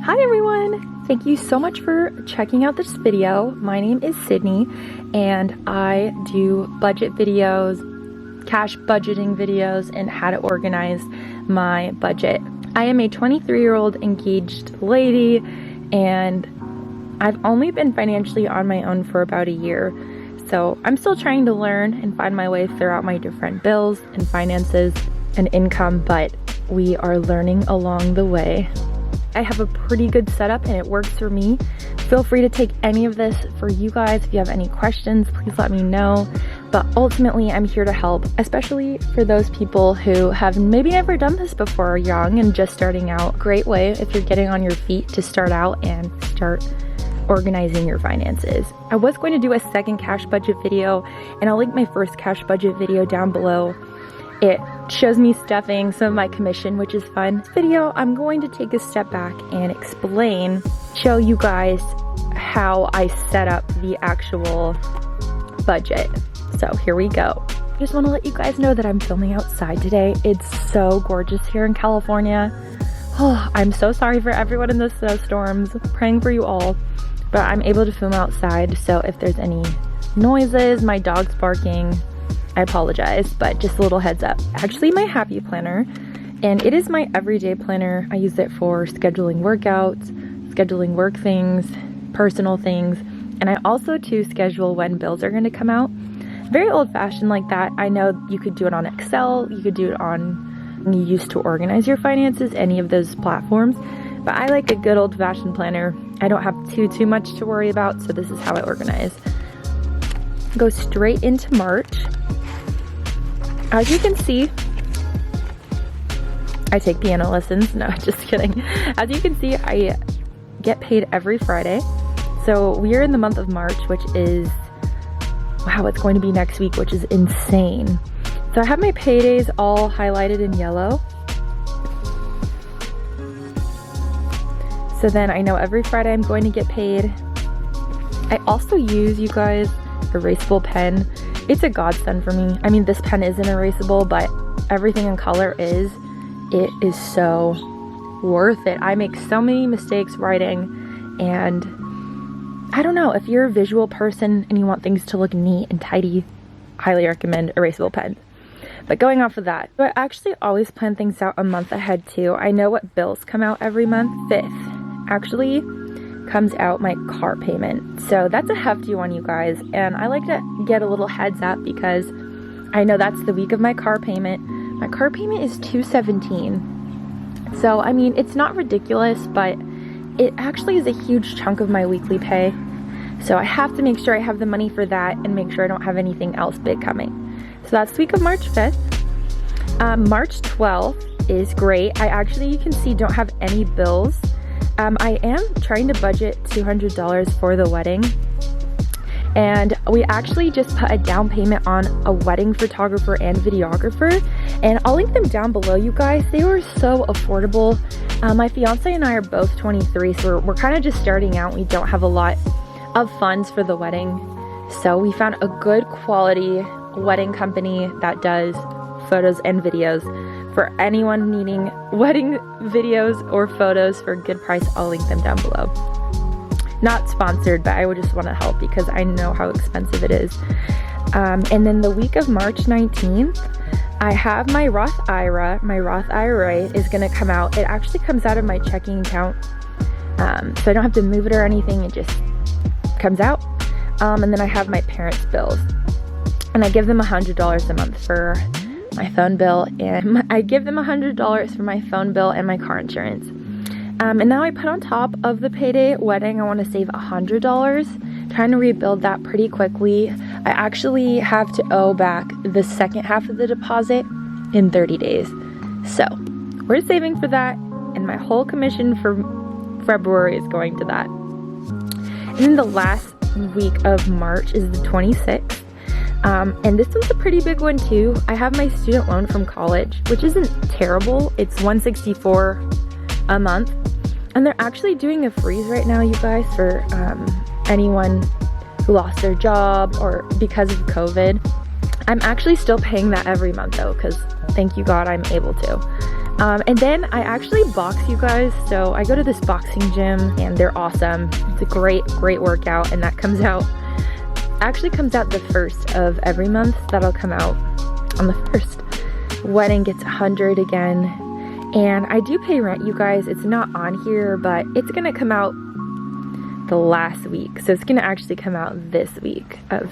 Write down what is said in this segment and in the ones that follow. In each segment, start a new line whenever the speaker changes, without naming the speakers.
Hi everyone! Thank you so much for checking out this video. My name is Sydney and I do budget videos, cash budgeting videos, and how to organize my budget. I am a 23-year-old engaged lady and I've only been financially on my own for about a year. So I'm still trying to learn and find my way throughout my different bills and finances and income, but we are learning along the way. I have a pretty good setup and it works for me. Feel free to take any of this for you guys. If you have any questions, please let me know. But ultimately, I'm here to help, especially for those people who have maybe never done this before, young and just starting out. Great way if you're getting on your feet to start out and start organizing your finances. I was going to do a second cash budget video and I'll link my first cash budget video down below. It shows me stuffing some of my commission, which is fun. This video, I'm going to take a step back and show you guys how I set up the actual budget. So here we go. Just want to let you guys know that I'm filming outside today. It's so gorgeous here in California. Oh, I'm so sorry for everyone in the snowstorms. Praying for you all. But I'm able to film outside, so if there's any noises, my dog's barking, I apologize, but just a little heads up. Actually, my Happy Planner, and it is my everyday planner. I use it for scheduling workouts, scheduling work things, personal things, and I also too schedule when bills are going to come out. Very old-fashioned like that. I know you could do it on Excel, you could do it on you used to organize your finances, any of those platforms, but I like a good old-fashioned planner. I don't have too much to worry about, so this is how I organize. Go straight into March. As you can see, I take piano lessons. No, just kidding. As you can see, I get paid every Friday. So we are in the month of March, which is, wow, it's going to be next week, which is insane. So I have my paydays all highlighted in yellow. So then I know every Friday I'm going to get paid. I also use, you guys, erasable pen. It's a godsend for me. I mean, this pen isn't erasable, but everything in color is. It is so worth it. I make so many mistakes writing, and I don't know, if you're a visual person and you want things to look neat and tidy, highly recommend erasable pen. But going off of that, I actually always plan things out a month ahead too. I know what bills come out every month. 5th actually comes out my car payment. So that's a hefty one, you guys. And I like to get a little heads up because I know that's the week of my car payment. My car payment is $217. So, I mean, it's not ridiculous, but it actually is a huge chunk of my weekly pay. So I have to make sure I have the money for that and make sure I don't have anything else big coming. So that's the week of March 5th. March 12th is great. I actually, you can see, don't have any bills. I am trying to budget $200 for the wedding, and we actually just put a down payment on a wedding photographer and videographer, and I'll link them down below, you guys. They were so affordable. My fiance and I are both 23, so we're kind of just starting out. We don't have a lot of funds for the wedding, so we found a good quality wedding company that does photos and videos. For anyone needing wedding videos or photos for a good price, I'll link them down below. Not sponsored, but I would just want to help because I know how expensive it is. And then the week of March 19th, I have my Roth IRA. My Roth IRA is going to come out. It actually comes out of my checking account. So I don't have to move it or anything. It just comes out. And then I have my parents' bills. And I give them $100 a month for my phone bill, and I give them $100 for my phone bill and my car insurance. And now I put on top of the payday wedding, I want to save $100, trying to rebuild that pretty quickly. I actually have to owe back the second half of the deposit in 30 days. So we're saving for that, and my whole commission for February is going to that. And then the last week of March is the 26th. And this one's a pretty big one too. I have my student loan from college, which isn't terrible. It's $164 a month. And they're actually doing a freeze right now, you guys, for anyone who lost their job or because of COVID. I'm actually still paying that every month though, because thank you God I'm able to. And then I actually box, you guys. So I go to this boxing gym and they're awesome. It's a great workout, and that comes out the 1st of every month. That'll come out on the 1st. Wedding gets 100 again. And I do pay rent, you guys. It's not on here, but it's gonna come out the last week. So it's gonna actually come out this week of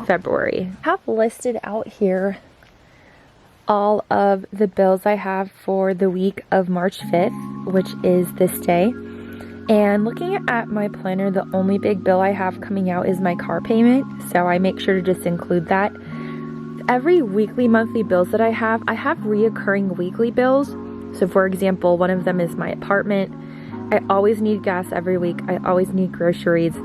February. I have listed out here all of the bills I have for the week of March 5th, which is this day. And looking at my planner, the only big bill I have coming out is my car payment, so I make sure to just include that. Every weekly, monthly bills that I have reoccurring weekly bills. So for example, one of them is my apartment. I always need gas every week. I always need groceries.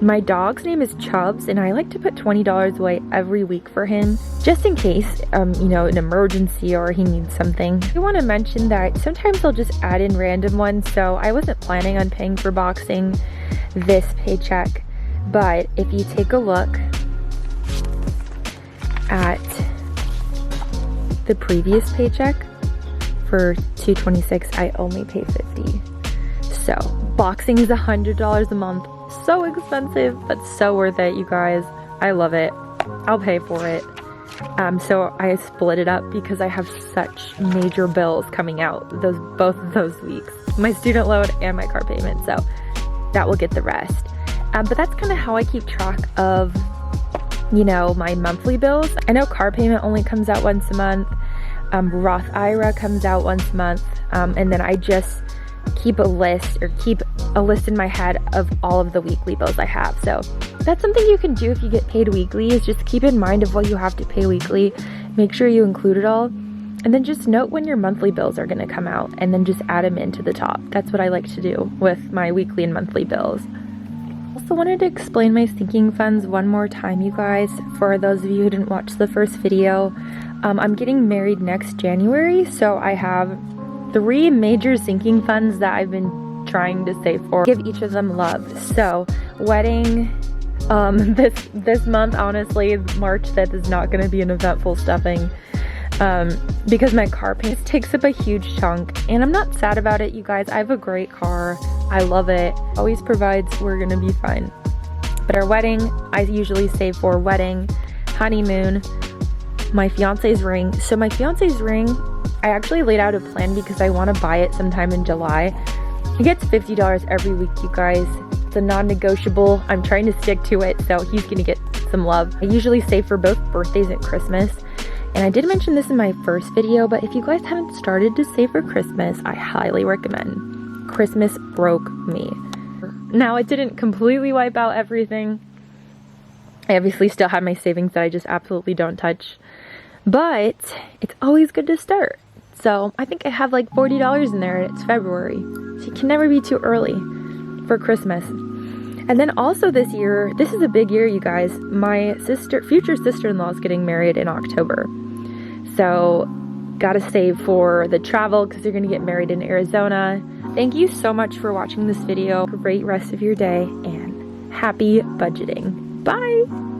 My dog's name is Chubbs, and I like to put $20 away every week for him, just in case, you know, an emergency or he needs something. I want to mention that sometimes I'll just add in random ones, so I wasn't planning on paying for boxing this paycheck, but if you take a look at the previous paycheck for $226, I only pay $50. So boxing is $100 a month. So expensive, but so worth it, you guys. I love it. I'll pay for it. So I split it up because I have such major bills coming out both of those weeks. My student loan and my car payment, so that will get the rest. But that's kind of how I keep track of, you know, my monthly bills. I know car payment only comes out once a month. Roth IRA comes out once a month. And then I just keep a list in my head of all of the weekly bills I have. So that's something you can do if you get paid weekly, is just keep in mind of what you have to pay weekly. Make sure you include it all, and then just note when your monthly bills are going to come out, and then just add them into the top. That's what I like to do with my weekly and monthly bills. Also wanted to explain my sinking funds one more time, you guys, for those of you who didn't watch the first video. I'm getting married next January, so I have 3 major sinking funds that I've been trying to save for. Give each of them love. So wedding, this month, honestly, March 5th is not going to be an eventful stuffing because my car payment takes up a huge chunk, and I'm not sad about it, you guys. I have a great car. I love it. Always provides. We're going to be fine. But our wedding, I usually save for wedding, honeymoon, my fiance's ring. So my fiance's ring, I actually laid out a plan because I want to buy it sometime in July. He gets $50 every week, you guys. It's a non-negotiable. I'm trying to stick to it, so he's gonna get some love. I usually save for both birthdays and Christmas. And I did mention this in my first video, but if you guys haven't started to save for Christmas, I highly recommend. Christmas broke me. Now, it didn't completely wipe out everything. I obviously still have my savings that I just absolutely don't touch. But it's always good to start. So I think I have like $40 in there, and it's February. So you can never be too early for Christmas. And then also this year, this is a big year, you guys. My future sister-in-law is getting married in October. So gotta save for the travel because they're gonna get married in Arizona. Thank you so much for watching this video. Great rest of your day and happy budgeting. Bye!